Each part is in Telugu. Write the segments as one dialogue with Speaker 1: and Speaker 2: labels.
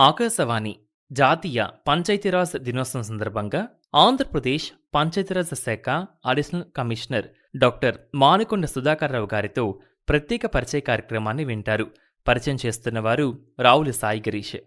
Speaker 1: ఆకాశవాణి జాతీయ పంచాయతీరాజ్ దినోత్సవం సందర్భంగా ఆంధ్రప్రదేశ్ పంచాయతీరాజ్ శాఖ additional commissioner doctor Manukonda Sudhakar Rao గారితో ప్రత్యేక పరిచయ కార్యక్రమాన్ని వింటారు. పరిచయం చేస్తున్నవారు రావుల సాయి గిరీష్.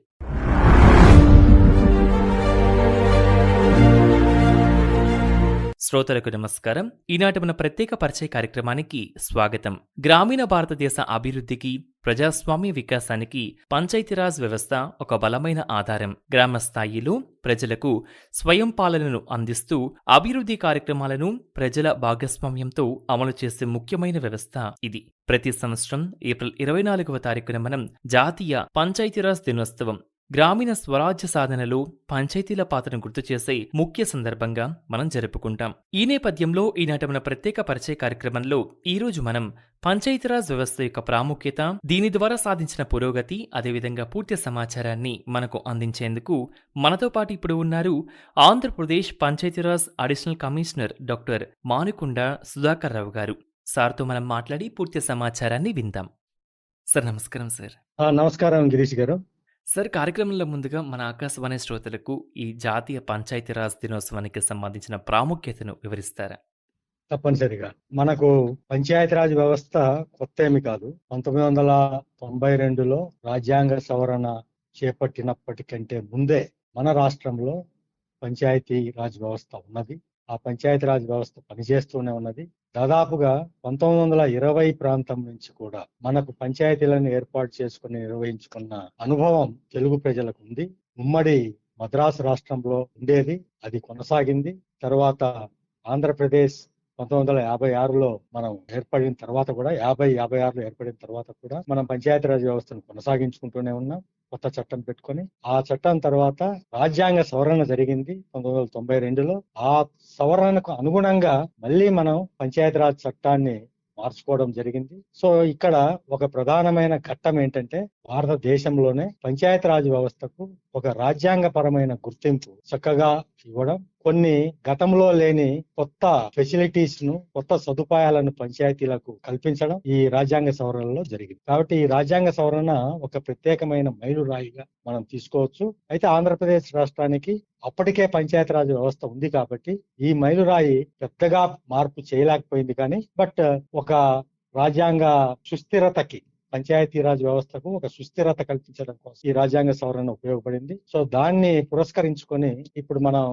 Speaker 1: శ్రోతలకు నమస్కారం. ఈనాటి మన ప్రత్యేక పరిచయ కార్యక్రమానికి స్వాగతం. గ్రామీణ భారతదేశ అభివృద్ధికి, ప్రజాస్వామ్య వికాసానికి పంచాయతీరాజ్ వ్యవస్థ ఒక బలమైన ఆధారం. గ్రామ స్థాయిలో ప్రజలకు స్వయం పాలనను అందిస్తూ అభివృద్ధి కార్యక్రమాలను ప్రజల భాగస్వామ్యంతో అమలు చేసే ముఖ్యమైన వ్యవస్థ ఇది. ప్రతి సంవత్సరం ఏప్రిల్ 24వ తారీఖున మనం జాతీయ పంచాయతీరాజ్ దినోత్సవం, గ్రామీణ స్వరాజ్య సాధనలో పంచాయతీల పాత్రను గుర్తు చేసే ముఖ్య సందర్భంగా మనం జరుపుకుంటాం. ఈ నేపథ్యంలో ఈనాటి మన ప్రత్యేక పరిచయ కార్యక్రమంలో ఈరోజు మనం పంచాయతీరాజ్ వ్యవస్థ యొక్క ప్రాముఖ్యత, దీని ద్వారా సాధించిన పురోగతి, అదేవిధంగా పూర్తి సమాచారాన్ని మనకు అందించేందుకు మనతో పాటు ఇప్పుడు ఉన్నారు Andhra Pradesh Panchayati Raj additional commissioner doctor Manukonda Sudhakar Rao గారు. సార్తో మనం మాట్లాడి పూర్తి సమాచారాన్ని విందాం. సార్ నమస్కారం. సార్
Speaker 2: నమస్కారం గిరీష్ గారు.
Speaker 1: సార్, కార్యక్రమంలో ముందుగా మన ఆకాశవాణి శ్రోతలకు ఈ జాతీయ పంచాయతీరాజ్ దినోత్సవానికి సంబంధించిన ప్రాముఖ్యతను వివరిస్తారా?
Speaker 2: తప్పనిసరిగా మనకు పంచాయతీరాజ్ వ్యవస్థ కొత్త ఏమి కాదు. 1992లో రాజ్యాంగ సవరణ చేపట్టినప్పటికంటే ముందే మన రాష్ట్రంలో పంచాయతీరాజ్ వ్యవస్థ ఉన్నది. ఆ పంచాయతీరాజ్ వ్యవస్థ పనిచేస్తూనే ఉన్నది. దాదాపుగా 1920 ప్రాంతం నుంచి కూడా మనకు పంచాయతీలను ఏర్పాటు చేసుకుని నిర్వహించుకున్న అనుభవం తెలుగు ప్రజలకు ఉంది. ఉమ్మడి మద్రాసు రాష్ట్రంలో ఉండేది, అది కొనసాగింది. తర్వాత ఆంధ్రప్రదేశ్ 1956లో మనం ఏర్పడిన తర్వాత కూడా 56లో ఏర్పడిన తర్వాత కూడా మనం పంచాయతీరాజ్ వ్యవస్థను కొనసాగించుకుంటూనే ఉన్నాం, కొత్త చట్టం పెట్టుకొని. ఆ చట్టం తర్వాత రాజ్యాంగ సవరణ జరిగింది 1992లో. ఆ సవరణకు అనుగుణంగా మళ్ళీ మనం పంచాయతీరాజ్ చట్టాన్ని మార్చుకోవడం జరిగింది. సో ఇక్కడ ఒక ప్రధానమైన ఘట్టం ఏంటంటే, భారతదేశంలోనే పంచాయతీరాజ్ వ్యవస్థకు ఒక రాజ్యాంగపరమైన గుర్తింపు చక్కగా ఇవ్వడం, కొన్ని గతంలో లేని కొత్త ఫెసిలిటీస్ ను, కొత్త సదుపాయాలను పంచాయతీలకు కల్పించడం ఈ రాజ్యాంగ సవరణలో జరిగింది. కాబట్టి ఈ రాజ్యాంగ సవరణ ఒక ప్రత్యేకమైన మైలురాయిగా మనం తీసుకోవచ్చు. అయితే ఆంధ్రప్రదేశ్ రాష్ట్రానికి అప్పటికే పంచాయతీరాజ్ వ్యవస్థ ఉంది కాబట్టి ఈ మైలురాయి పెద్దగా మార్పు చేయలేకపోయింది. కానీ ఒక రాజ్యాంగ సుస్థిరతకి, పంచాయతీరాజ్ వ్యవస్థకు ఒక సుస్థిరత కల్పించడం కోసం ఈ రాజ్యాంగ సవరణ ఉపయోగపడింది. సో దాన్ని పురస్కరించుకొని ఇప్పుడు మనం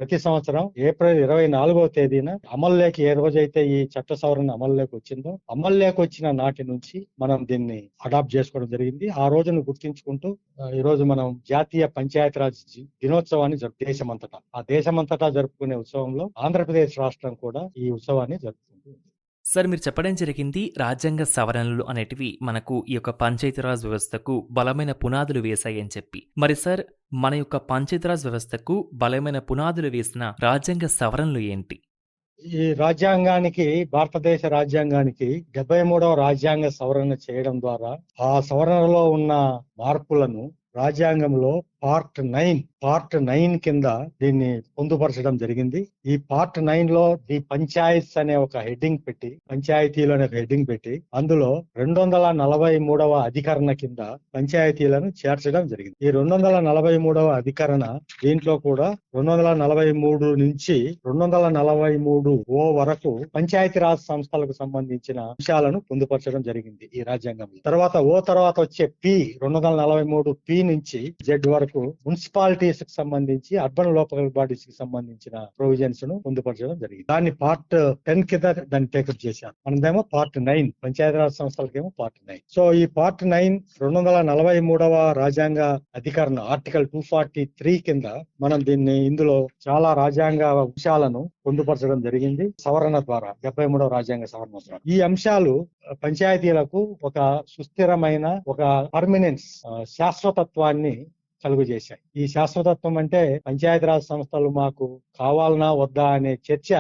Speaker 2: ప్రతి సంవత్సరం ఏప్రిల్ 24వ తేదీన అమల్లోకి, ఏ రోజైతే ఈ చట్ట సవరణ అమల్లోకి వచ్చిందో, అమల్లోకి వచ్చిన నాటి నుంచి మనం దీన్ని అడాప్ట్ చేసుకోవడం జరిగింది. ఆ రోజును గుర్తించుకుంటూ ఈ రోజు మనం జాతీయ పంచాయతీరాజ్ దినోత్సవాన్ని దేశమంతటా, ఆ దేశమంతటా జరుపుకునే ఉత్సవంలో ఆంధ్రప్రదేశ్ రాష్ట్రం కూడా ఈ ఉత్సవాన్ని జరుపుకుంటుంది.
Speaker 1: సార్, మీరు చెప్పడం జరిగింది రాజ్యాంగ సవరణలు అనేటివి మనకు ఈ యొక్క పంచాయతీరాజ్ వ్యవస్థకు బలమైన పునాదులు వేశాయి అని చెప్పి. మరి సార్, మన యొక్క పంచాయతీరాజ్ వ్యవస్థకు బలమైన పునాదులు వేసిన రాజ్యాంగ సవరణలు ఏంటి?
Speaker 2: ఈ రాజ్యాంగానికి, భారతదేశ రాజ్యాంగానికి 73వ రాజ్యాంగ సవరణ చేయడం ద్వారా ఆ సవరణలో ఉన్న మార్పులను రాజ్యాంగంలో పార్ట్ 9 కింద దీన్ని పొందుపరచడం జరిగింది. ఈ పార్ట్ 9లో ది పంచాయత్స్ అనే ఒక హెడ్డింగ్ పెట్టి, పంచాయతీలు అనే ఒక హెడ్డింగ్ పెట్టి, అందులో 243వ అధికరణ కింద పంచాయతీలను చేర్చడం జరిగింది. ఈ 243వ అధికరణ, దీంట్లో కూడా 243 నుంచి 243 వరకు పంచాయతీరాజ్ సంస్థలకు సంబంధించిన అంశాలను పొందుపరచడం జరిగింది ఈ రాజ్యాంగంలో. తర్వాత వచ్చే 243 నుంచి జెడ్ వరకు మున్సిపాలిటీస్ కి సంబంధించి, అర్బన్ లోకల్ బాడీస్ కి సంబంధించిన ప్రొవిజన్స్ ను పొందుపరచడం జరిగింది. దాన్ని పార్ట్ 10 కింద దాన్ని టేకప్ చేశారు. మనదేమో పార్ట్ 9, పంచాయతీరాజ్ సంస్థలకేమో పార్ట్ 9. సో ఈ పార్ట్ 9 243వ రాజ్యాంగ అధికరణ ఆర్టికల్ 243 కింద మనం ఇందులో చాలా రాజ్యాంగ అంశాలను పొందుపరచడం జరిగింది సవరణ ద్వారా, 73వ రాజ్యాంగ సవరణ ద్వారా. ఈ అంశాలు పంచాయతీలకు ఒక సుస్థిరమైన, ఒక పర్మనెన్స్, శాశ్వతత్వాన్ని కలుగు చేశాయి. ఈ శాశ్వతత్వం అంటే పంచాయతీరాజ్ సంస్థలు మాకు కావాలనా వద్దా అనే చర్చ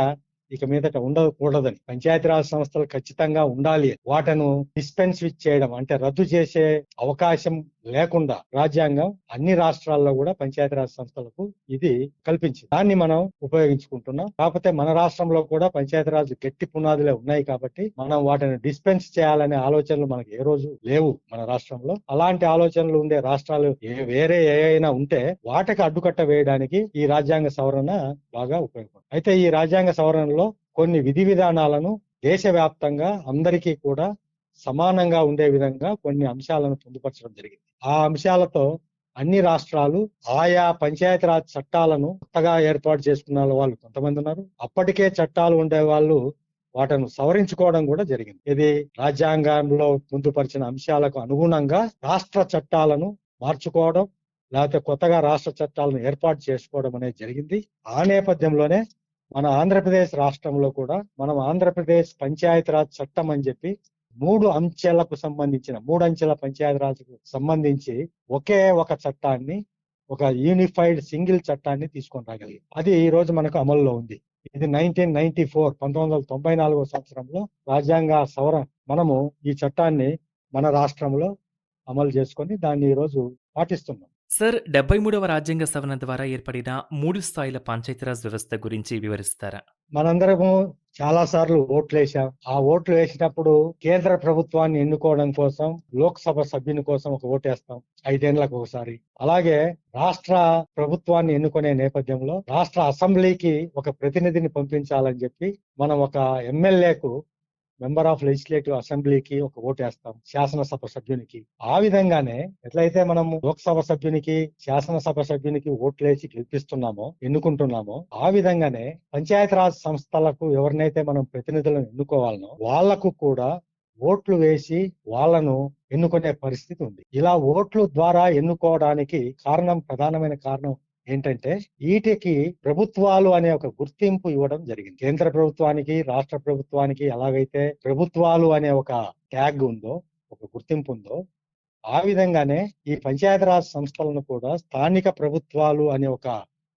Speaker 2: ఇక మీదట ఉండకూడదని, పంచాయతీరాజ్ సంస్థలు ఖచ్చితంగా ఉండాలి, వాటను డిస్పెన్స్ చేయడం అంటే రద్దు చేసే అవకాశం లేకుండా రాజ్యాంగం అన్ని రాష్ట్రాల్లో కూడా పంచాయతీరాజ్ సంస్థలకు ఇది కల్పించింది. దాన్ని మనం ఉపయోగించుకుంటున్నాం. కాకపోతే మన రాష్ట్రంలో కూడా పంచాయతీరాజ్ గట్టి పునాదులే ఉన్నాయి కాబట్టి మనం వాటిని డిస్పెన్స్ చేయాలనే ఆలోచనలు మనకి ఏ రోజు లేవు మన రాష్ట్రంలో. అలాంటి ఆలోచనలు ఉండే రాష్ట్రాలు వేరే ఏవైనా ఉంటే వాటికి అడ్డుకట్ట వేయడానికి ఈ రాజ్యాంగ సవరణ బాగా ఉపయోగపడుతుంది. అయితే ఈ రాజ్యాంగ సవరణలో కొన్ని విధి విధానాలను దేశవ్యాప్తంగా అందరికీ కూడా సమానంగా ఉండే విధంగా కొన్ని అంశాలను పొందుపరచడం జరిగింది. ఆ అంశాలతో అన్ని రాష్ట్రాలు ఆయా పంచాయతీరాజ్ చట్టాలను కొత్తగా ఏర్పాటు చేసుకున్న వాళ్ళు కొంతమంది ఉన్నారు. అప్పటికే చట్టాలు ఉండే వాళ్ళు వాటిని సవరించుకోవడం కూడా జరిగింది. ఇది రాజ్యాంగంలో పొందుపరిచిన అంశాలకు అనుగుణంగా రాష్ట్ర చట్టాలను మార్చుకోవడం, లేకపోతే కొత్తగా రాష్ట్ర చట్టాలను ఏర్పాటు చేసుకోవడం అనేది జరిగింది. ఆ నేపథ్యంలోనే మన ఆంధ్రప్రదేశ్ రాష్ట్రంలో కూడా మనం ఆంధ్రప్రదేశ్ పంచాయతీరాజ్ చట్టం అని చెప్పి మూడు అంచెల పంచాయతీరాజ్కు సంబంధించి ఒకే ఒక చట్టాన్ని, ఒక యూనిఫైడ్ సింగిల్ చట్టాన్ని తీసుకొని రాగలిగింది. అది ఈ రోజు మనకు అమల్లో ఉంది. ఇది 1994 సంవత్సరంలో రాజ్యాంగ సవరణ మనము ఈ చట్టాన్ని మన రాష్ట్రంలో అమలు చేసుకొని దాన్ని ఈ రోజు పాటిస్తున్నాం.
Speaker 1: సార్, 73వ రాజ్యాంగ సవరణ ద్వారా ఏర్పడిన 3 స్థాయిల పంచాయతీరాజ్ వ్యవస్థ గురించి వివరిస్తారా?
Speaker 2: మనందరము చాలా సార్లు ఓట్లు వేసాం. ఆ ఓట్లు వేసినప్పుడు కేంద్ర ప్రభుత్వాన్ని ఎన్నుకోవడం కోసం లోక్సభ సభ్యుని కోసం ఒక ఓటు వేస్తాం 5 ఏళ్లకు ఒకసారి. అలాగే రాష్ట్ర ప్రభుత్వాన్ని ఎన్నుకునే నేపథ్యంలో రాష్ట్ర అసెంబ్లీకి ఒక ప్రతినిధిని పంపించాలని చెప్పి మనం ఒక ఎమ్మెల్యేకు, మెంబర్ ఆఫ్ లెజిస్లేటివ్ అసెంబ్లీకి ఒక ఓటు వేస్తాం, శాసనసభ సభ్యునికి. ఆ విధంగానే ఎట్లయితే మనము లోక్సభ సభ్యునికి, శాసనసభ సభ్యునికి ఓట్లేసి గెలిపిస్తున్నామో, ఎన్నుకుంటున్నామో, ఆ విధంగానే పంచాయతీరాజ్ సంస్థలకు ఎవరినైతే మనం ప్రతినిధులను ఎన్నుకోవాలనో వాళ్లకు కూడా ఓట్లు వేసి వాళ్ళను ఎన్నుకునే పరిస్థితి ఉంది. ఇలా ఓట్లు ద్వారా ఎన్నుకోవడానికి ప్రధానమైన కారణం ఏంటంటే వీటికి ప్రభుత్వాలు అనే ఒక గుర్తింపు ఇవ్వడం జరిగింది. కేంద్ర ప్రభుత్వానికి, రాష్ట్ర ప్రభుత్వానికి ఎలాగైతే ప్రభుత్వాలు అనే ఒక ట్యాగ్ ఉందో, ఒక గుర్తింపు ఉందో, ఆ విధంగానే ఈ పంచాయతీరాజ్ సంస్థలను కూడా స్థానిక ప్రభుత్వాలు అనే ఒక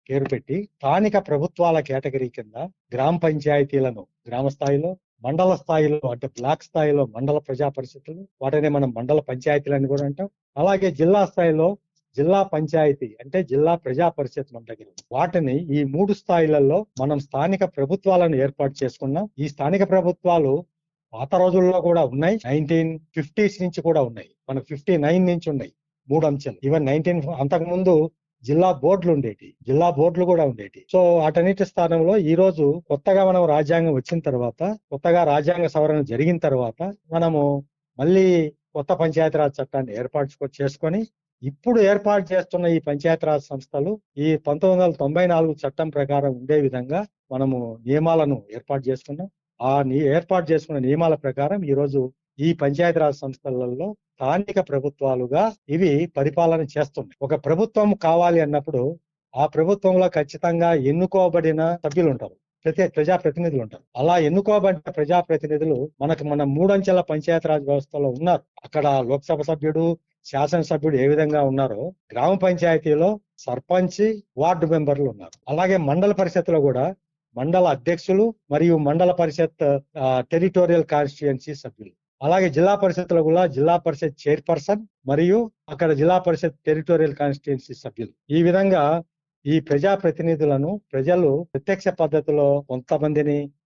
Speaker 2: పేరు పెట్టి స్థానిక ప్రభుత్వాల కేటగిరీ కింద గ్రామ పంచాయతీలను గ్రామ స్థాయిలో, మండల స్థాయిలో అంటే బ్లాక్ స్థాయిలో మండల ప్రజా పరిషత్తులు, వాటిని మనం మండల పంచాయతీలు అని కూడా అంటాం. అలాగే జిల్లా స్థాయిలో జిల్లా పంచాయతీ అంటే జిల్లా ప్రజా పరిషత్ మండలి. వాటిని ఈ 3 స్థాయిలలో మనం స్థానిక ప్రభుత్వాలను ఏర్పాటు చేసుకున్నాం. ఈ స్థానిక ప్రభుత్వాలు పాత రోజుల్లో కూడా ఉన్నాయి, 1950s నుంచి కూడా ఉన్నాయి, మనకు 59 నుంచి ఉన్నాయి 3 అంచెలు. ఈవెన్ అంతకు ముందు జిల్లా బోర్డులు కూడా ఉండేటి. సో వాటన్నిటి స్థానంలో ఈ రోజు కొత్తగా మనం రాజ్యాంగం వచ్చిన తర్వాత, కొత్తగా రాజ్యాంగ సవరణ జరిగిన తర్వాత మనము మళ్ళీ కొత్త పంచాయతీరాజ్ చట్టాన్ని ఏర్పాటు చేసుకొని ఇప్పుడు ఏర్పాటు చేస్తున్న ఈ పంచాయతీరాజ్ సంస్థలు ఈ 1994 చట్టం ప్రకారం ఉండే విధంగా మనము నియమాలను ఏర్పాటు చేసుకున్నాం. ఏర్పాటు చేసుకున్న నియమాల ప్రకారం ఈ రోజు ఈ పంచాయతీరాజ్ సంస్థలలో స్థానిక ప్రభుత్వాలుగా ఇవి పరిపాలన చేస్తున్నాయి. ఒక ప్రభుత్వం కావాలి అన్నప్పుడు ఆ ప్రభుత్వంలో ఖచ్చితంగా ఎన్నుకోబడిన సభ్యులు ఉంటారు, ప్రజాప్రతినిధులు ఉంటారు. అలా ఎన్నుకోబడిన ప్రజాప్రతినిధులు మన 3 అంచెల పంచాయతీరాజ్ వ్యవస్థలో ఉన్నారు. అక్కడ లోక్సభ సభ్యుడు, శాసనసభ్యుడు ఏ విధంగా ఉన్నారో గ్రామ పంచాయతీలో సర్పంచ్, వార్డు మెంబర్లు ఉన్నారు. అలాగే మండల పరిషత్తులో కూడా మండల అధ్యక్షులు మరియు మండల పరిషత్ టెరిటోరియల్ కాన్స్టిట్యుయెన్సీ సభ్యులు. అలాగే జిల్లా పరిషత్తులో కూడా జిల్లా పరిషత్ చైర్పర్సన్ మరియు అక్కడ జిల్లా పరిషత్ టెరిటోరియల్ కాన్స్టిట్యుయెన్సీ సభ్యులు. ఈ విధంగా ఈ ప్రజా ప్రతినిధులను ప్రజలు ప్రత్యక్ష పద్ధతిలో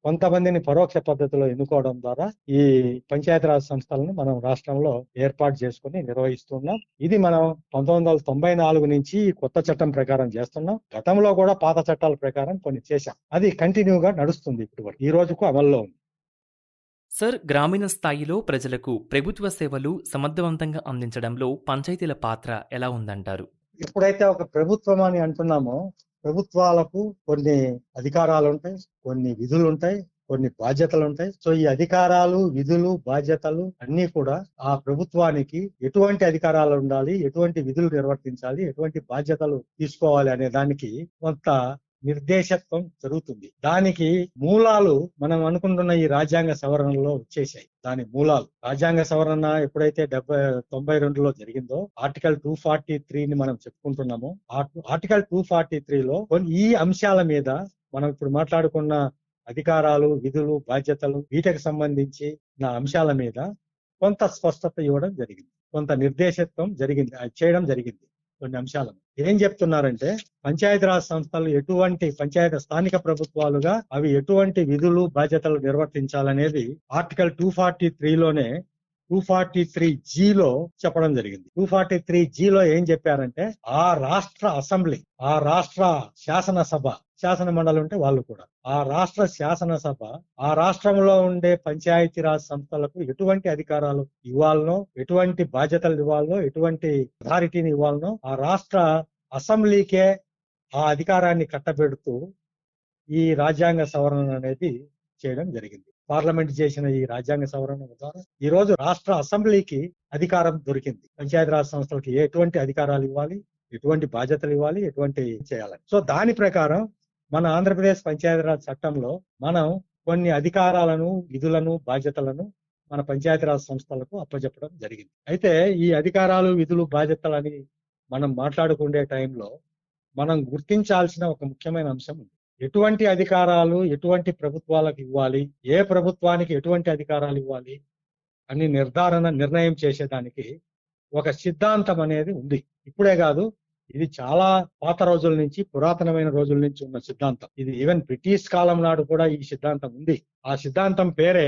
Speaker 2: కొంతమందిని పరోక్ష పద్ధతిలో ఎన్నుకోవడం ద్వారా ఈ పంచాయతీరాజ్ సంస్థలను మనం రాష్ట్రంలో ఏర్పాటు చేసుకుని నిర్వహిస్తున్నాం. ఇది మనం 1994 నుంచి కొత్త చట్టం ప్రకారం చేస్తున్నాం. గతంలో కూడా పాత చట్టాల ప్రకారం కొన్ని చేశాం. అది కంటిన్యూగా నడుస్తుంది. ఇప్పుడు ఈ రోజుకు అమల్లో ఉంది.
Speaker 1: సార్, గ్రామీణ స్థాయిలో ప్రజలకు ప్రభుత్వ సేవలు సమర్థవంతంగా అందించడంలో పంచాయతీల పాత్ర ఎలా ఉందంటారు?
Speaker 2: ఎప్పుడైతే ఒక ప్రభుత్వం అని అంటున్నామో ప్రభుత్వాలకు కొన్ని అధికారాలు ఉంటాయి, కొన్ని విధులు ఉంటాయి, కొన్ని బాధ్యతలు ఉంటాయి. సో ఈ అధికారాలు, విధులు, బాధ్యతలు అన్ని కూడా ఆ ప్రభుత్వానికి ఎటువంటి అధికారాలు ఉండాలి, ఎటువంటి విధులు నిర్వర్తించాలి, ఎటువంటి బాధ్యతలు తీసుకోవాలి అనే దానికి కొంత నిర్దేశత్వం జరుగుతుంది. దానికి మూలాలు మనం అనుకుంటున్న ఈ రాజ్యాంగ సవరణలో వచ్చేసాయి. దాని మూలాలు రాజ్యాంగ సవరణ ఎప్పుడైతే 92లో జరిగిందో ఆర్టికల్ 243ని మనం చెప్పుకుంటున్నామో, ఆర్టికల్ 243లో ఈ అంశాల మీద మనం ఇప్పుడు మాట్లాడుకున్న అధికారాలు, విధులు, బాధ్యతలు వీటికి సంబంధించి నా అంశాల మీద కొంత స్పష్టత ఇవ్వడం జరిగింది, కొంత నిర్దేశత్వం జరిగింది, అది చేయడం జరిగింది. కొన్ని అంశాలను ఏం చెప్తున్నారంటే, పంచాయతీరాజ్ సంస్థలు పంచాయతీ స్థానిక ప్రభుత్వాలుగా అవి ఎటువంటి విధులు బాధ్యతలు నిర్వర్తించాలనేది ఆర్టికల్ 243లోనే 243Gలో చెప్పడం జరిగింది. 243Gలో ఏం చెప్పారంటే, ఆ రాష్ట్ర అసెంబ్లీ, ఆ రాష్ట్ర శాసన మండలి ఉంటే వాళ్ళు కూడా, ఆ రాష్ట్ర శాసనసభ ఆ రాష్ట్రంలో ఉండే పంచాయతీరాజ్ సంస్థలకు ఎటువంటి అధికారాలు ఇవ్వాలనో, ఎటువంటి బాధ్యతలు ఇవ్వాలనో, ఎటువంటి అథారిటీని ఇవ్వాలనో ఆ రాష్ట్ర అసెంబ్లీకే ఆ అధికారాన్ని కట్టబెడుతూ ఈ రాజ్యాంగ సవరణ అనేది చేయడం జరిగింది. పార్లమెంట్ చేసిన ఈ రాజ్యాంగ సవరణ ద్వారా ఈ రోజు రాష్ట్ర అసెంబ్లీకి అధికారం దొరికింది. పంచాయతీరాజ్ సంస్థలకి ఎటువంటి అధికారాలు ఇవ్వాలి, ఎటువంటి బాధ్యతలు ఇవ్వాలి, ఎటువంటి చేయాలని. సో దాని ప్రకారం మన ఆంధ్రప్రదేశ్ పంచాయతీరాజ్ చట్టంలో మనం కొన్ని అధికారాలను, విధులను, బాధ్యతలను మన పంచాయతీరాజ్ సంస్థలకు అప్పచెప్పడం జరిగింది. అయితే ఈ అధికారాలు, విధులు, బాధ్యతలని మనం మాట్లాడుకునే టైంలో మనం గుర్తించాల్సిన ఒక ముఖ్యమైన అంశం ఉంది. ఎటువంటి అధికారాలు ఎటువంటి ప్రభుత్వాలకు ఇవ్వాలి, ఏ ప్రభుత్వానికి ఎటువంటి అధికారాలు ఇవ్వాలి అని నిర్ణయం చేసేదానికి ఒక సిద్ధాంతం అనేది ఉంది. ఇప్పుడే కాదు, ఇది చాలా పాత రోజుల నుంచి, పురాతనమైన రోజుల నుంచి ఉన్న సిద్ధాంతం. ఇది ఈవెన్ బ్రిటిష్ కాలం నాడు కూడా ఈ సిద్ధాంతం ఉంది. ఆ సిద్ధాంతం పేరే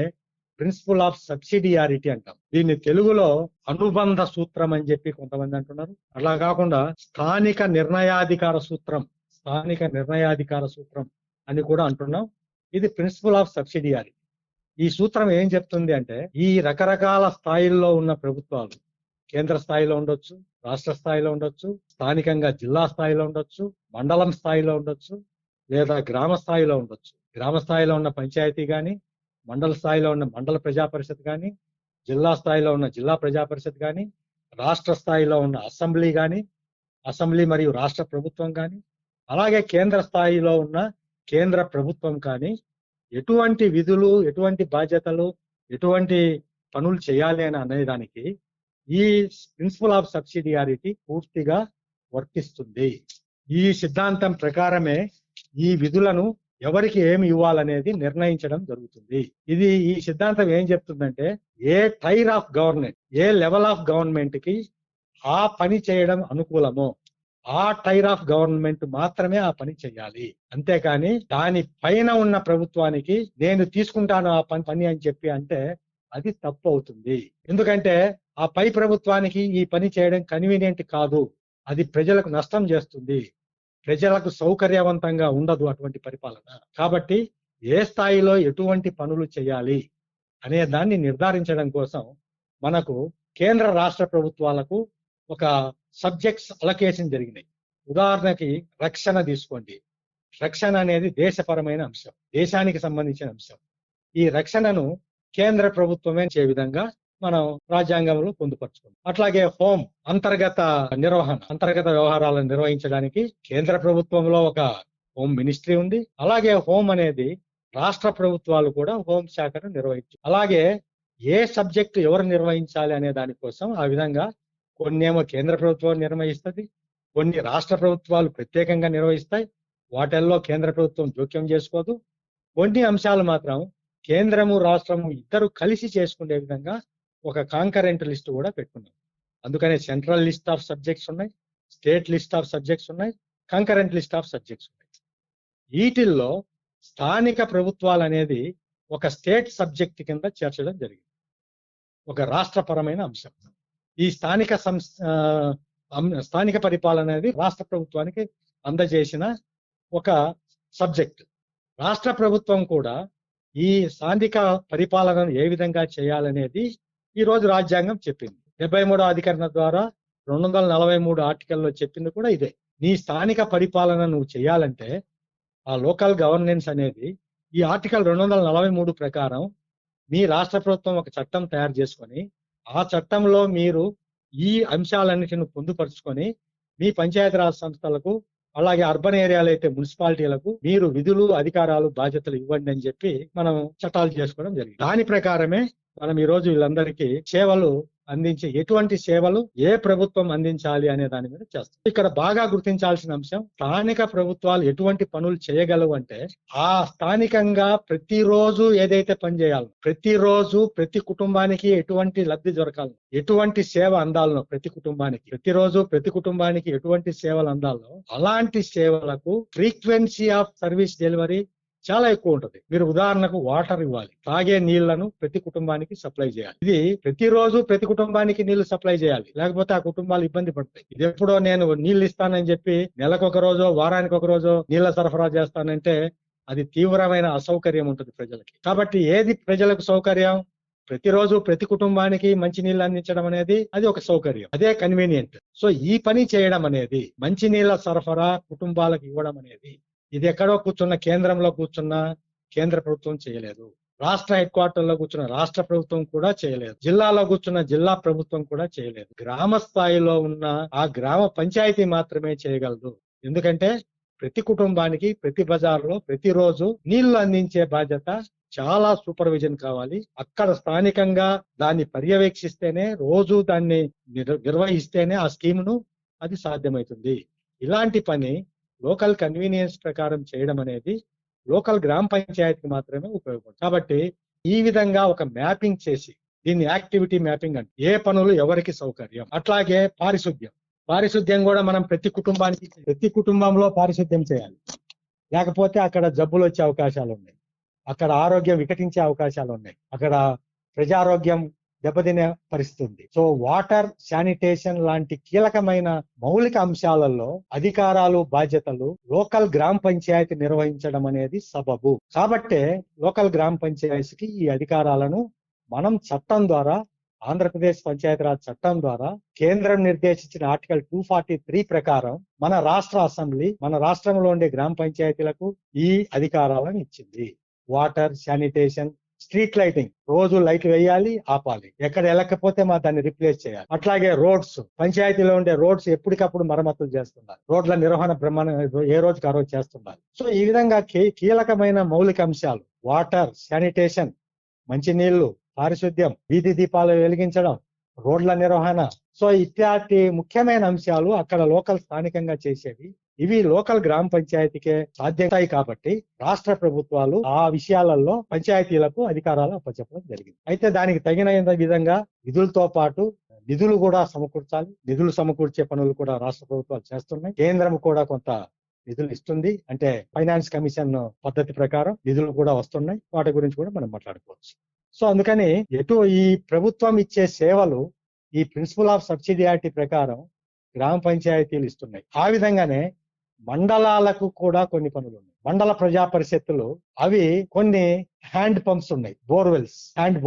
Speaker 2: ప్రిన్సిపల్ ఆఫ్ సబ్సిడియారిటీ అంటాం. దీన్ని తెలుగులో అనుబంధ సూత్రం అని చెప్పి కొంతమంది అంటున్నారు. అలా కాకుండా స్థానిక నిర్ణయాధికార సూత్రం అని కూడా అంటున్నాం. ఇది ప్రిన్సిపల్ ఆఫ్ సబ్సిడియారిటీ. ఈ సూత్రం ఏం చెప్తుంది అంటే, ఈ రకరకాల స్థాయిల్లో ఉన్న ప్రభుత్వాలు, కేంద్ర స్థాయిలో ఉండొచ్చు, రాష్ట్ర స్థాయిలో ఉండొచ్చు, స్థానికంగా జిల్లా స్థాయిలో ఉండొచ్చు, మండలం స్థాయిలో ఉండొచ్చు, లేదా గ్రామ స్థాయిలో ఉండొచ్చు. గ్రామ స్థాయిలో ఉన్న పంచాయతీ కానీ, మండల స్థాయిలో ఉన్న మండల ప్రజా పరిషత్ కానీ, జిల్లా స్థాయిలో ఉన్న జిల్లా ప్రజా పరిషత్ కానీ, రాష్ట్ర స్థాయిలో ఉన్న అసెంబ్లీ కానీ, అసెంబ్లీ మరియు రాష్ట్ర ప్రభుత్వం కానీ, అలాగే కేంద్ర స్థాయిలో ఉన్న కేంద్ర ప్రభుత్వం కానీ ఎటువంటి విధులు, ఎటువంటి బాధ్యతలు, ఎటువంటి పనులు చేయాలి అని అనేదానికి ఈ ప్రిన్సిపల్ ఆఫ్ సబ్సిడియారిటీ పూర్తిగా వర్తిస్తుంది. ఈ సిద్ధాంతం ప్రకారమే ఈ విధులను ఎవరికి ఏమి ఇవ్వాలనేది నిర్ణయించడం జరుగుతుంది. ఈ సిద్ధాంతం ఏం చెప్తుందంటే, a tier of government, a level of government కి ఆ పని చేయడం అనుకూలమో ఆ టైర్ ఆఫ్ గవర్నమెంట్ మాత్రమే ఆ పని చేయాలి. అంతేకాని దాని పైన ఉన్న ప్రభుత్వానికి నేను తీసుకుంటాను ఆ పని అని చెప్పి అంటే అది తప్పు అవుతుంది. ఎందుకంటే ఆ పై ప్రభుత్వానికి ఈ పని చేయడం కన్వీనియంట్ కాదు, అది ప్రజలకు నష్టం చేస్తుంది, ప్రజలకు సౌకర్యవంతంగా ఉండదు అటువంటి పరిపాలన. కాబట్టి ఏ స్థాయిలో ఎటువంటి పనులు చేయాలి అనే దాన్ని నిర్ధారించడం కోసం మనకు కేంద్ర రాష్ట్ర ప్రభుత్వాలకు ఒక సబ్జెక్ట్స్ అలొకేషన్ జరిగినాయి. ఉదాహరణకి రక్షణ తీసుకోండి. రక్షణ అనేది దేశపరమైన అంశం, దేశానికి సంబంధించిన అంశం. ఈ రక్షణను కేంద్ర ప్రభుత్వమే చే విధంగా మనం రాజ్యాంగంలో పొందుపరుచుకున్నాం. అట్లాగే హోం, అంతర్గత వ్యవహారాలను నిర్వహించడానికి కేంద్ర ప్రభుత్వంలో ఒక హోం మినిస్ట్రీ ఉంది. అలాగే హోం అనేది రాష్ట్ర ప్రభుత్వాలు కూడా హోం శాఖను నిర్వహించు. అలాగే ఏ సబ్జెక్టు ఎవరు నిర్వహించాలి అనే దానికోసం ఆ విధంగా కొన్నేమో కేంద్ర ప్రభుత్వం నిర్వహిస్తుంది, కొన్ని రాష్ట్ర ప్రభుత్వాలు ప్రత్యేకంగా నిర్వహిస్తాయి. వాటిల్లో కేంద్ర ప్రభుత్వం జోక్యం చేసుకోదు. కొన్ని అంశాలు మాత్రం కేంద్రము రాష్ట్రము ఇద్దరు కలిసి చేసుకునే విధంగా ఒక కాంకరెంట్ లిస్ట్ కూడా పెట్టుకున్నాం. అందుకనే సెంట్రల్ లిస్ట్ ఆఫ్ సబ్జెక్ట్స్ ఉన్నాయి, స్టేట్ లిస్ట్ ఆఫ్ సబ్జెక్ట్స్ ఉన్నాయి, కంకరెంట్ లిస్ట్ ఆఫ్ సబ్జెక్ట్స్ ఉన్నాయి. వీటిల్లో స్థానిక ప్రభుత్వాలు అనేది ఒక స్టేట్ సబ్జెక్ట్ కింద చేర్చడం జరిగింది, ఒక రాష్ట్రపరమైన అంశం. ఈ స్థానిక పరిపాలన అనేది రాష్ట్ర ప్రభుత్వానికి అందజేసిన ఒక సబ్జెక్ట్. రాష్ట్ర ప్రభుత్వం కూడా ఈ స్థానిక పరిపాలనను ఏ విధంగా చేయాలనేది ఈ రోజు రాజ్యాంగం చెప్పింది. 73వ అధికరణ ద్వారా 243 ఆర్టికల్లో చెప్పింది కూడా ఇదే. నీ స్థానిక పరిపాలన నువ్వు చేయాలంటే ఆ లోకల్ గవర్నెన్స్ అనేది ఈ ఆర్టికల్ 243 ప్రకారం మీ రాష్ట్ర ప్రభుత్వం ఒక చట్టం తయారు చేసుకొని ఆ చట్టంలో మీరు ఈ అంశాలన్నిటిని పొందుపరుచుకొని మీ పంచాయతీరాజ్ సంస్థలకు, అలాగే అర్బన్ ఏరియాలో అయితే మున్సిపాలిటీలకు మీరు విధులు, అధికారాలు, బాధ్యతలు ఇవ్వండి అని చెప్పి మనం చట్టాలు చేసుకోవడం జరిగింది. దాని ప్రకారమే మనం ఈ రోజు వీళ్ళందరికీ సేవలు అందించే ఎటువంటి సేవలు ఏ ప్రభుత్వం అందించాలి అనే దాని మీద చేస్తాం. ఇక్కడ బాగా గుర్తించాల్సిన అంశం, స్థానిక ప్రభుత్వాలు ఎటువంటి పనులు చేయగలవు అంటే, ఆ స్థానికంగా ప్రతిరోజు ఏదైతే పని చేయాలో, ప్రతిరోజు ప్రతి కుటుంబానికి ఎటువంటి లబ్ధి దొరకాలి, ఎటువంటి సేవ అందాలనో, ప్రతి కుటుంబానికి ఎటువంటి సేవలు అందాలనో అలాంటి సేవలకు ఫ్రీక్వెన్సీ ఆఫ్ సర్వీస్ డెలివరీ చాలా ఎక్కువ ఉంటుంది. మీరు ఉదాహరణకు వాటర్ ఇవ్వాలి, తాగే నీళ్లను ప్రతి కుటుంబానికి సప్లై చేయాలి. ఇది ప్రతిరోజు ప్రతి కుటుంబానికి నీళ్లు సప్లై చేయాలి, లేకపోతే ఆ కుటుంబాలు ఇబ్బంది పడతాయి. ఇది ఎప్పుడో నేను నీళ్లు ఇస్తానని చెప్పి నెలకు ఒక రోజో వారానికి ఒక రోజో నీళ్ల సరఫరా చేస్తానంటే అది తీవ్రమైన అసౌకర్యం ఉంటుంది ప్రజలకి. కాబట్టి ఏది ప్రజలకు సౌకర్యం, ప్రతిరోజు ప్రతి కుటుంబానికి మంచి నీళ్లు అందించడం అనేది అది ఒక సౌకర్యం, అదే కన్వీనియంట్. సో ఈ పని చేయడం అనేది, మంచి నీళ్ల సరఫరా కుటుంబాలకు ఇవ్వడం అనేది, ఇది ఎక్కడో కూర్చున్న కేంద్రంలో కూర్చున్న కేంద్ర ప్రభుత్వం చేయలేదు, రాష్ట్ర హెడ్ క్వార్టర్ లో కూర్చున్న రాష్ట్ర ప్రభుత్వం కూడా చేయలేదు, జిల్లాలో కూర్చున్న జిల్లా ప్రభుత్వం కూడా చేయలేదు. గ్రామ స్థాయిలో ఉన్న ఆ గ్రామ పంచాయతీ మాత్రమే చేయగలదు. ఎందుకంటే ప్రతి కుటుంబానికి ప్రతి బజార్లో ప్రతిరోజు నీళ్లు అందించే బాధ్యత చాలా సూపర్విజన్ కావాలి. అక్కడ స్థానికంగా దాన్ని పర్యవేక్షిస్తేనే, రోజు దాన్ని నిర్వహిస్తేనే ఆ స్కీమ్ను అది సాధ్యమవుతుంది. ఇలాంటి పని లోకల్ కన్వీనియన్స్ ప్రకారం చేయడం అనేది లోకల్ గ్రామ పంచాయతీకి మాత్రమే ఉపయోగపడుతుంది. కాబట్టి ఈ విధంగా ఒక మ్యాపింగ్ చేసి, దీన్ని యాక్టివిటీ మ్యాపింగ్ అంటే, ఏ పనులు ఎవరికి సౌకర్యం. అట్లాగే పారిశుద్ధ్యం కూడా మనం ప్రతి కుటుంబంలో పారిశుద్ధ్యం చేయాలి, లేకపోతే అక్కడ జబ్బులు వచ్చే అవకాశాలు ఉన్నాయి, అక్కడ ఆరోగ్యం వికటించే అవకాశాలు ఉన్నాయి, అక్కడ ప్రజారోగ్యం దెబ్బతినే పరిస్థితి ఉంది. సో వాటర్, శానిటేషన్ లాంటి కీలకమైన మౌలిక అంశాలలో అధికారాలు, బాధ్యతలు లోకల్ గ్రామ పంచాయతీ నిర్వహించడం అనేది సబబు. కాబట్టే లోకల్ గ్రామ పంచాయతీకి ఈ అధికారాలను మనం చట్టం ద్వారా, ఆంధ్రప్రదేశ్ పంచాయతీరాజ్ చట్టం ద్వారా కేంద్రం నిర్దేశించిన ఆర్టికల్ 243 ప్రకారం మన రాష్ట్ర అసెంబ్లీ, మన రాష్ట్రంలో ఉండే గ్రామ పంచాయతీలకు ఈ అధికారాలను ఇచ్చింది. వాటర్, శానిటేషన్, స్ట్రీట్ లైటింగ్, రోజు లైట్లు వేయాలి, ఆపాలి, ఎక్కడ వెళ్ళకపోతే దాన్ని రిప్లేస్ చేయాలి. అట్లాగే రోడ్స్, పంచాయతీలో ఉండే రోడ్స్ ఎప్పటికప్పుడు మరమ్మతులు చేస్తున్నారు, రోడ్ల నిర్వహణ ఏ రోజుకి ఆ రోజు చేస్తున్నారు. సో ఈ విధంగా కీలకమైన మౌలిక అంశాలు, వాటర్, శానిటేషన్, మంచినీళ్లు, పారిశుద్ధ్యం, వీధి దీపాలు వెలిగించడం, రోడ్ల నిర్వహణ, సో ఇట్లాంటి ముఖ్యమైన అంశాలు అక్కడ లోకల్ స్థానికంగా చేసేవి. ఇవి లోకల్ గ్రామ పంచాయతీకే సాధ్యమవుతాయి. కాబట్టి రాష్ట్ర ప్రభుత్వాలు ఆ విషయాలలో పంచాయతీలకు అధికారాలు అప్పచెప్పడం జరిగింది. అయితే దానికి తగిన విధంగా విధులతో పాటు నిధులు కూడా సమకూర్చాలి. నిధులు సమకూర్చే పనులు కూడా రాష్ట్ర ప్రభుత్వాలు చేస్తున్నాయి. కేంద్రం కూడా కొంత నిధులు ఇస్తుంది, అంటే ఫైనాన్స్ కమిషన్ పద్ధతి ప్రకారం నిధులు కూడా వస్తున్నాయి. వాటి గురించి కూడా మనం మాట్లాడుకోవచ్చు. సో అందుకని ఈ ప్రభుత్వం ఇచ్చే సేవలు ఈ ప్రిన్సిపల్ ఆఫ్ సబ్సిడియారిటీ ప్రకారం గ్రామ పంచాయతీలు ఇస్తున్నాయి. ఆ విధంగానే మండలాలకు కూడా కొన్ని పనులు ఉన్నాయి. మండల ప్రజా పరిషత్తులు, అవి కొన్ని హ్యాండ్ పంప్స్ ఉన్నాయి, బోర్వెల్స్, హ్యాండ్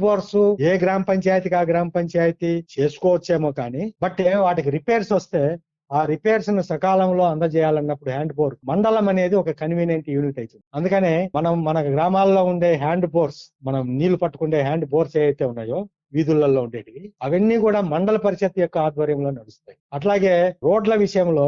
Speaker 2: బోర్స్ ఏ గ్రామ పంచాయతీకి ఆ గ్రామ పంచాయతీ చేసుకోవచ్చేమో కానీ, బట్ వాటికి రిపేర్స్ వస్తే ఆ రిపేర్స్ ను సకాలంలో అందజేయాలన్నప్పుడు హ్యాండ్ బోర్ మండలం అనేది ఒక కన్వీనియంట్ యూనిట్ అవుతుంది. అందుకనే మన గ్రామాల్లో ఉండే హ్యాండ్ బోర్స్, మనం నీళ్లు పట్టుకునే హ్యాండ్ బోర్స్ ఏవైతే ఉన్నాయో వీధులలో ఉండేటివి, అవన్నీ కూడా మండల పరిషత్ యొక్క ఆధ్వర్యంలో నడుస్తాయి. అట్లాగే రోడ్ల విషయంలో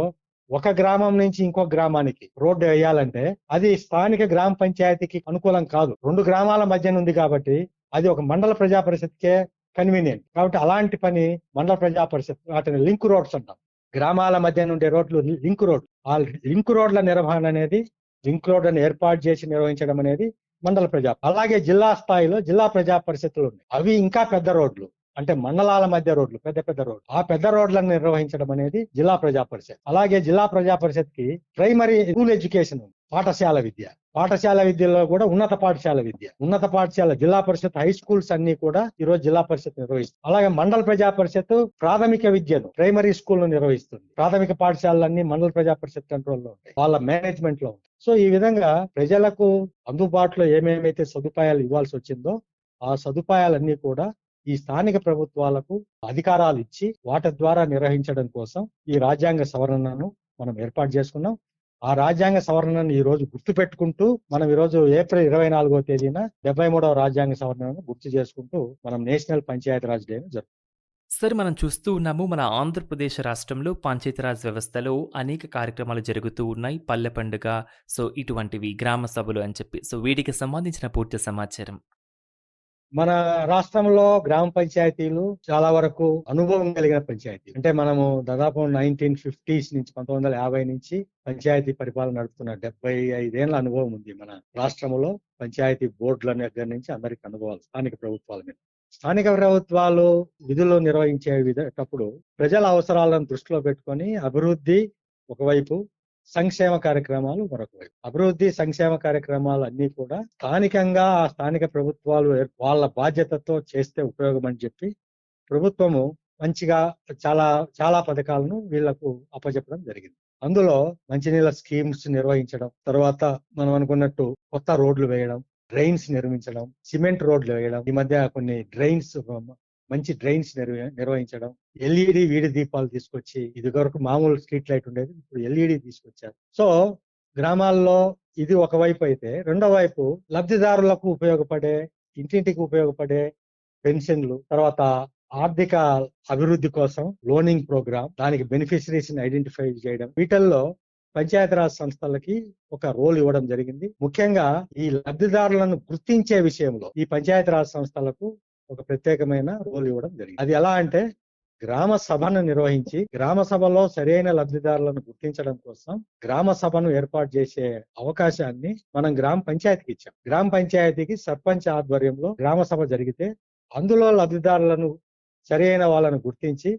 Speaker 2: ఒక గ్రామం నుంచి ఇంకో గ్రామానికి రోడ్డు వేయాలంటే అది స్థానిక గ్రామ పంచాయతీకి అనుకూలం కాదు, 2 గ్రామాల మధ్య ఉంది. కాబట్టి అది ఒక మండల ప్రజా పరిషత్కే కన్వీనియంట్. కాబట్టి అలాంటి పని మండల ప్రజా పరిషత్, వాటిని లింక్ రోడ్స్ అంటాం. గ్రామాల మధ్య ఉండే రోడ్లు లింక్ రోడ్. ఆ లింక్ రోడ్ల నిర్వహణ అనేది, లింక్ రోడ్లను ఏర్పాటు చేసి నిర్వహించడం అనేది మండల ప్రజా. అలాగే జిల్లా స్థాయిలో జిల్లా ప్రజా పరిషత్తులు ఉన్నాయి. అవి ఇంకా పెద్ద రోడ్లు, అంటే మండలాల మధ్య రోడ్లు, పెద్ద రోడ్లు. ఆ పెద్ద రోడ్లను నిర్వహించడం అనేది జిల్లా ప్రజా పరిషత్. అలాగే జిల్లా ప్రజా పరిషత్ కి ప్రైమరీ స్కూల్ ఎడ్యుకేషన్ ఉంది, పాఠశాల విద్యలో కూడా ఉన్నత పాఠశాల జిల్లా పరిషత్ హై స్కూల్స్ అన్ని కూడా ఈ రోజు జిల్లా పరిషత్ నిర్వహిస్తుంది. అలాగే మండల ప్రజా పరిషత్ ప్రాథమిక విద్యను, ప్రైమరీ స్కూల్ ను నిర్వహిస్తుంది. ప్రాథమిక పాఠశాలలన్నీ మండల ప్రజా పరిషత్ కంట్రోల్లో ఉంటాయి, వాళ్ళ మేనేజ్మెంట్ లో ఉంటాయి. సో ఈ విధంగా ప్రజలకు అందుబాటులో ఏమేమైతే సదుపాయాలు ఇవ్వాల్సి వచ్చిందో ఆ సదుపాయాలన్నీ కూడా ఈ స్థానిక ప్రభుత్వాలకు అధికారాలు ఇచ్చి వాటి ద్వారా నిర్వహించడం కోసం ఈ రాజ్యాంగ సవరణను మనం ఏర్పాటు చేసుకున్నాం. ఆ రాజ్యాంగ సవరణను ఈ రోజు గుర్తు పెట్టుకుంటూ మనం ఈ రోజు ఏప్రిల్ 24వ తేదీన 73వ రాజ్యాంగ సవరణను గుర్తు చేసుకుంటూ మనం నేషనల్ పంచాయతీరాజ్ డేను జరుపుకుంటాం.
Speaker 1: సార్, మనం చూస్తూ ఉన్నాము మన ఆంధ్రప్రదేశ్ రాష్ట్రంలో పంచాయతీరాజ్ వ్యవస్థలో అనేక కార్యక్రమాలు జరుగుతూ ఉన్నాయి. పల్లె పండుగ, సో ఇటువంటివి, గ్రామ సభలు అని చెప్పి, సో వీటికి సంబంధించిన పూర్తి సమాచారం
Speaker 2: మన రాష్ట్రంలో గ్రామ పంచాయతీలు చాలా వరకు అనుభవం కలిగిన పంచాయతీ. అంటే మనము దాదాపు 1950s నుంచి 1950 నుంచి పంచాయతీ పరిపాలన నడుపుతున్న 75 ఏళ్ల అనుభవం ఉంది మన రాష్ట్రంలో. పంచాయతీ బోర్డుల దగ్గర నుంచి అందరికి అనుభవాలు స్థానిక ప్రభుత్వాల మీద. స్థానిక ప్రభుత్వాలు విధులు నిర్వహించేటప్పుడు ప్రజల అవసరాలను దృష్టిలో పెట్టుకొని అభివృద్ధి ఒకవైపు, సంక్షేమ కార్యక్రమాలు మరొక వైపు. అభివృద్ధి సంక్షేమ కార్యక్రమాలు అన్ని కూడా స్థానికంగా ఆ స్థానిక ప్రభుత్వాలు వాళ్ళ బాధ్యతతో చేస్తే ఉపయోగం అని చెప్పి ప్రభుత్వము మంచిగా చాలా చాలా పథకాలను వీళ్లకు అప్పచెప్పడం జరిగింది. అందులో మంచినీళ్ళ స్కీమ్స్ నిర్వహించడం, తర్వాత మనం అనుకున్నట్టు కొత్త రోడ్లు వేయడం, డ్రైన్స్ నిర్మించడం, సిమెంట్ రోడ్లు వేయడం, ఈ మధ్య కొన్ని మంచి డ్రైన్స్ నిర్వహించడం, ఎల్ఈడి వీడి దీపాలు తీసుకొచ్చి, ఇది వరకు మామూలు స్ట్రీట్ లైట్ ఉండేది, ఇప్పుడు ఎల్ఈడి తీసుకొచ్చారు. సో గ్రామాల్లో ఇది ఒకవైపు అయితే, రెండో వైపు లబ్ధిదారులకు ఉపయోగపడే, ఇంటింటికి ఉపయోగపడే పెన్షన్లు, తర్వాత ఆర్థిక అభివృద్ధి కోసం లోనింగ్ ప్రోగ్రామ్, దానికి బెనిఫిషరీస్ ని ఐడెంటిఫై చేయడం, వీటిల్లో పంచాయతీరాజ్ సంస్థలకి ఒక రోల్ ఇవ్వడం జరిగింది. ముఖ్యంగా ఈ లబ్ధిదారులను గుర్తించే విషయంలో ఈ పంచాయతీరాజ్ సంస్థలకు ఒక ప్రత్యేకమైన రోల్ ఇవ్వడం జరిగింది. అది ఎలా అంటే, గ్రామ సభను నిర్వహించి గ్రామ సభలో సరైన లబ్ధిదారులను గుర్తించడం కోసం గ్రామ సభను ఏర్పాటు చేసే అవకాశాన్ని మనం గ్రామ పంచాయతీకి ఇచ్చాం. గ్రామ పంచాయతీకి సర్పంచ్ ఆధ్వర్యంలో గ్రామ సభ జరిగితే అందులో లబ్ధిదారులను సరైన వాళ్ళను గుర్తించి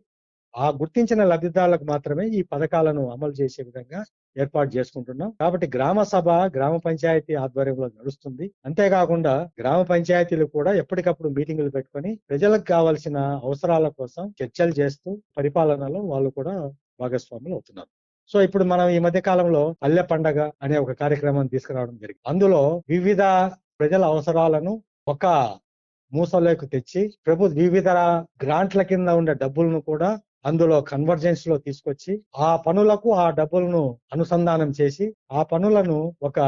Speaker 2: ఆ గుర్తించిన లబ్ధిదారులకు మాత్రమే ఈ పథకాలను అమలు చేసే విధంగా ఏర్పాటు చేసుకుంటున్నాం. కాబట్టి గ్రామ సభ గ్రామ పంచాయతీ ఆధ్వర్యంలో నడుస్తుంది. అంతేకాకుండా గ్రామ పంచాయతీలు కూడా ఎప్పటికప్పుడు మీటింగులు పెట్టుకొని ప్రజలకు కావాల్సిన అవసరాల కోసం చర్చలు చేస్తూ పరిపాలనలో వాళ్ళు కూడా భాగస్వాములు అవుతున్నారు. సో ఇప్పుడు మనం ఈ మధ్య కాలంలో పల్లె పండగ అనే ఒక కార్యక్రమాన్ని తీసుకురావడం జరిగింది. అందులో వివిధ ప్రజల అవసరాలను ఒక మూసలోకి తెచ్చి వివిధ గ్రాంట్ల కింద ఉండే డబ్బులను కూడా అందులో కన్వర్జెన్స్ లో తీసుకొచ్చి ఆ పనులకు ఆ డబ్బులను అనుసంధానం చేసి ఆ పనులను ఒక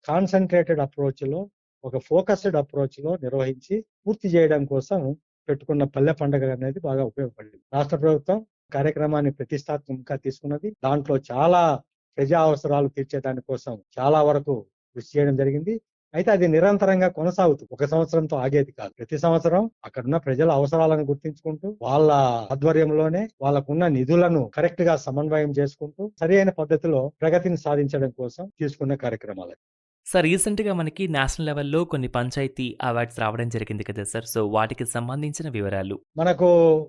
Speaker 2: కాన్సన్ట్రేటెడ్ అప్రోచ్ లో, ఒక ఫోకస్డ్ అప్రోచ్ లో నిర్వహించి పూర్తి చేయడం కోసం పెట్టుకున్న పల్లె పండుగ అనేది బాగా ఉపయోగపడింది. రాష్ట్ర ప్రభుత్వం కార్యక్రమాన్ని ప్రతిష్టాత్మకంగా తీసుకున్నది. దాంట్లో చాలా ప్రజా అవసరాలు తీర్చే దానికోసం చాలా వరకు కృషి చేయడం జరిగింది. అయితే అది నిరంతరంగా కొనసాగుతుంది, ఒక సంవత్సరంతో ఆగేది కాదు. ప్రతి సంవత్సరం అక్కడున్న ప్రజల అవసరాలను గుర్తించుకుంటూ వాళ్ళ ఆధ్వర్యంలోనే వాళ్ళకున్న నిధులను కరెక్ట్ గా సమన్వయం చేసుకుంటూ సరైన పద్ధతిలో ప్రగతిని సాధించడం కోసం తీసుకున్న కార్యక్రమాలు.
Speaker 1: సార్, రీసెంట్గా మనకి నేషనల్ లెవెల్లో కొన్ని పంచాయతీ అవార్డ్స్ రావడం జరిగింది కదా సార్. సో వాటికి సంబంధించిన వివరాలు.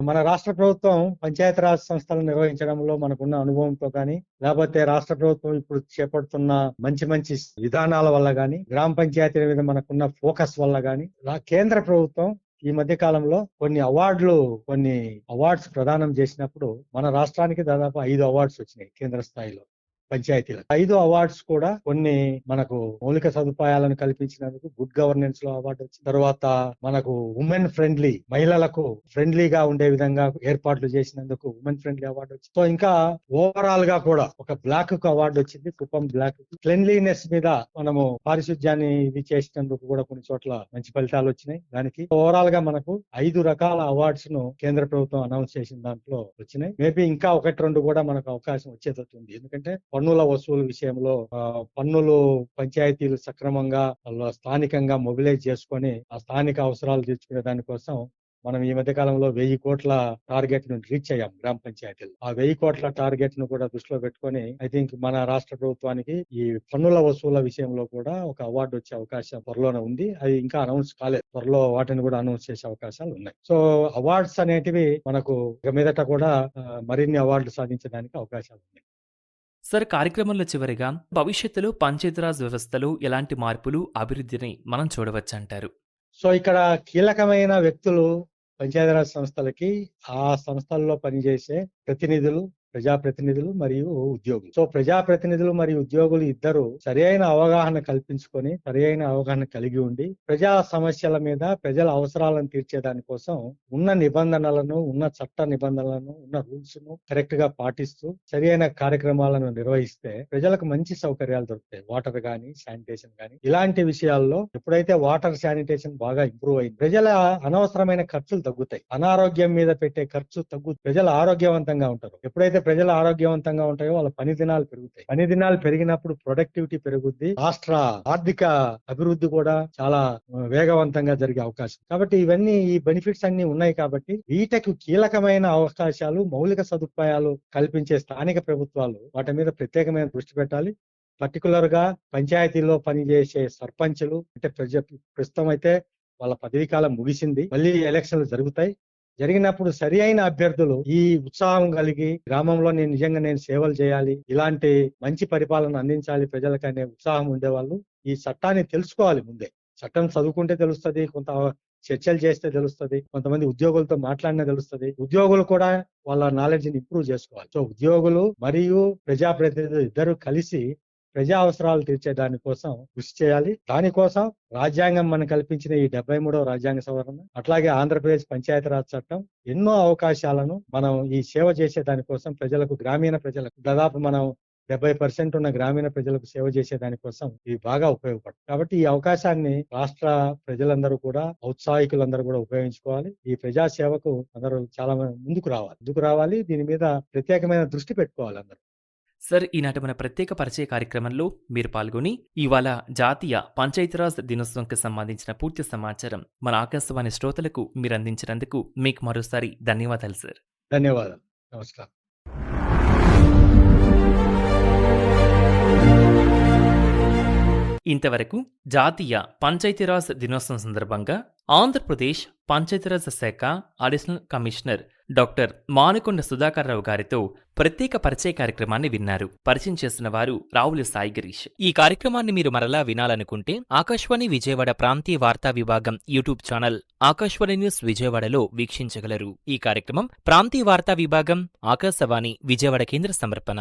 Speaker 2: మన రాష్ట్ర ప్రభుత్వం పంచాయతీరాజ్ సంస్థలు నిర్వహించడంలో మనకున్న అనుభవంతో కానీ, లేకపోతే రాష్ట్ర ప్రభుత్వం ఇప్పుడు చేపడుతున్న మంచి మంచి విధానాల వల్ల కానీ, గ్రామ పంచాయతీల మీద మనకున్న ఫోకస్ వల్ల కానీ, కేంద్ర ప్రభుత్వం ఈ మధ్య కాలంలో కొన్ని అవార్డ్స్ ప్రదానం చేసినప్పుడు మన రాష్ట్రానికి దాదాపు 5 అవార్డ్స్ వచ్చినాయి కేంద్ర స్థాయిలో పంచాయతీలకు. 5 అవార్డ్స్ కూడా కొన్ని మనకు మౌలిక సదుపాయాలను కల్పించినందుకు గుడ్ గవర్నెన్స్ లో అవార్డు వచ్చింది. తర్వాత మనకు ఉమెన్ ఫ్రెండ్లీ, మహిళలకు ఫ్రెండ్లీగా ఉండే విధంగా ఏర్పాట్లు చేసినందుకు ఉమెన్ ఫ్రెండ్లీ అవార్డు వచ్చింది. సో ఇంకా ఓవరాల్ గా కూడా ఒక బ్లాక్ కు అవార్డు వచ్చింది, కుప్పం బ్లాక్. క్లెన్లీనెస్ మీద మనము పారిశుధ్యాన్ని ఇది చేసినందుకు కూడా కొన్ని చోట్ల మంచి ఫలితాలు వచ్చినాయి. దానికి ఓవరాల్ గా మనకు 5 రకాల అవార్డ్స్ ను కేంద్ర ప్రభుత్వం అనౌన్స్ చేసిన దాంట్లో వచ్చినాయి. మేబీ ఇంకా 1-2 కూడా మనకు అవకాశం వచ్చేటట్టుంది. ఎందుకంటే పన్నుల వసూలు విషయంలో పన్నులు పంచాయతీలు సక్రమంగా స్థానికంగా మొబిలైజ్ చేసుకొని ఆ స్థానిక అవసరాలు తీర్చుకునే దానికోసం మనం ఈ మధ్య కాలంలో 1000 కోట్ల టార్గెట్ ను రీచ్ అయ్యాం గ్రామ పంచాయతీలు. ఆ 1000 కోట్ల టార్గెట్ ను కూడా దృష్టిలో పెట్టుకొని ఐ థింక్ మన రాష్ట్ర ప్రభుత్వానికి ఈ పన్నుల వసూల విషయంలో కూడా ఒక అవార్డు వచ్చే అవకాశం త్వరలోనే ఉంది. అది ఇంకా అనౌన్స్ కాలేదు, త్వరలో వాటిని కూడా అనౌన్స్ చేసే అవకాశాలు ఉన్నాయి. సో అవార్డ్స్ అనేటివి మనకు ఇక మీదట కూడా మరిన్ని అవార్డులు సాధించడానికి అవకాశాలు ఉన్నాయి.
Speaker 1: సార్, కార్యక్రమంలో చివరిగా భవిష్యత్తులో పంచాయతీరాజ్ వ్యవస్థలో ఎలాంటి మార్పులు, అభివృద్ధిని మనం చూడవచ్చంటారు?
Speaker 2: సో ఇక్కడ కీలకమైన వ్యక్తులు పంచాయతీరాజ్ సంస్థలకి, ఆ సంస్థల్లో పనిచేసే ప్రతినిధులు, ప్రజాప్రతినిధులు మరియు ఉద్యోగులు. సో ప్రజాప్రతినిధులు మరియు ఉద్యోగులు ఇద్దరు సరైన అవగాహన కల్పించుకొని, సరైన అవగాహన కలిగి ఉండి ప్రజా సమస్యల మీద, ప్రజల అవసరాలను తీర్చేదాని కోసం ఉన్న నిబంధనలను, ఉన్న చట్ట నిబంధనలను, ఉన్న రూల్స్ ను కరెక్ట్ గా పాటిస్తూ సరైన కార్యక్రమాలను నిర్వహిస్తే ప్రజలకు మంచి సౌకర్యాలు దొరుకుతాయి. వాటర్ గానీ, శానిటేషన్ గానీ, ఇలాంటి విషయాల్లో ఎప్పుడైతే వాటర్ శానిటేషన్ బాగా ఇంప్రూవ్ అయింది, ప్రజల అనవసరమైన ఖర్చులు తగ్గుతాయి, అనారోగ్యం మీద పెట్టే ఖర్చు ప్రజలు ఆరోగ్యవంతంగా ఉంటారు. ఎప్పుడైతే ప్రజలు ఆరోగ్యవంతంగా ఉంటాయో వాళ్ళ పని దినాలు పెరుగుతాయి. పని దినాలు పెరిగినప్పుడు ప్రొడక్టివిటీ పెరుగుద్ది. రాష్ట్ర ఆర్థిక అభివృద్ధి కూడా చాలా వేగవంతంగా జరిగే అవకాశం. కాబట్టి ఇవన్నీ ఈ బెనిఫిట్స్ అన్ని ఉన్నాయి కాబట్టి వీటికి కీలకమైన అవకాశాలు, మౌలిక సదుపాయాలు కల్పించే స్థానిక ప్రభుత్వాలు వాటి మీద ప్రత్యేకమైన దృష్టి పెట్టాలి. పర్టికులర్ గా పంచాయతీల్లో పనిచేసే సర్పంచులు అంటే ప్రస్తుతం అయితే వాళ్ళ పదవీ కాలం ముగిసింది. మళ్ళీ ఎలక్షన్లు జరుగుతాయి. జరిగినప్పుడు సరి అయిన అభ్యర్థులు ఈ ఉత్సాహం కలిగి గ్రామంలో నేను సేవలు చేయాలి, ఇలాంటి మంచి పరిపాలన అందించాలి ప్రజలకు అనే ఉత్సాహం ఉండేవాళ్ళు ఈ చట్టాన్ని తెలుసుకోవాలి ముందే. చట్టం చదువుకుంటే తెలుస్తుంది, కొంత చర్చలు చేస్తే తెలుస్తుంది, కొంతమంది ఉద్యోగులతో మాట్లాడినా తెలుస్తుంది. ఉద్యోగులు కూడా వాళ్ళ నాలెడ్జ్ ని ఇంప్రూవ్ చేసుకోవాలి. సో ఉద్యోగులు మరియు ప్రజాప్రతినిధులు ఇద్దరు కలిసి ప్రజా అవసరాలు తీర్చే దానికోసం కృషి చేయాలి. దానికోసం రాజ్యాంగం మనం కల్పించిన ఈ 73వ రాజ్యాంగ సవరణ, అట్లాగే ఆంధ్రప్రదేశ్ పంచాయతీరాజ్ చట్టం ఎన్నో అవకాశాలను మనం ఈ సేవ చేసే దానికోసం గ్రామీణ ప్రజలకు దాదాపు మనం 70% ఉన్న గ్రామీణ ప్రజలకు సేవ చేసే దానికోసం ఇవి బాగా ఉపయోగపడతాయి. కాబట్టి ఈ అవకాశాన్ని రాష్ట్ర ప్రజలందరూ కూడా, ఔత్సాహికులందరూ కూడా ఉపయోగించుకోవాలి. ఈ ప్రజా సేవకు అందరూ చాలా ముందుకు రావాలి. దీని మీద ప్రత్యేకమైన దృష్టి పెట్టుకోవాలి అందరూ.
Speaker 1: సార్, ఈనాటి మన ప్రత్యేక పరిచయ కార్యక్రమంలో మీరు పాల్గొని ఇవాళ జాతీయ పంచాయతీరాజ్ దినోత్సవంకి సంబంధించిన పూర్తి సమాచారం మన ఆకాశవాణి శ్రోతలకు మీరు అందించినందుకు మీకు మరోసారి ధన్యవాదాలు సార్.
Speaker 2: ధన్యవాదాలు. నమస్కారం.
Speaker 1: ఇంతవరకు జాతీయ పంచాయతీరాజ్ దినోత్సవం సందర్భంగా ఆంధ్రప్రదేశ్ పంచాయతీరాజ్ శాఖ additional commissioner doctor Manukonda Sudhakar Rao గారితో ప్రత్యేక పరిచయ కార్యక్రమాన్ని విన్నారు. పరిచయం చేసిన వారు రావుల సాయి గిరీష్. ఈ కార్యక్రమాన్ని మీరు మరలా వినాలనుకుంటే ఆకాశవాణి విజయవాడ ప్రాంతీయ వార్తా విభాగం యూట్యూబ్ ఛానల్ ఆకాశవాణి న్యూస్ విజయవాడలో వీక్షించగలరు. ఈ కార్యక్రమం ప్రాంతీయ వార్తా విభాగం ఆకాశవాణి విజయవాడ కేంద్ర సమర్పణ.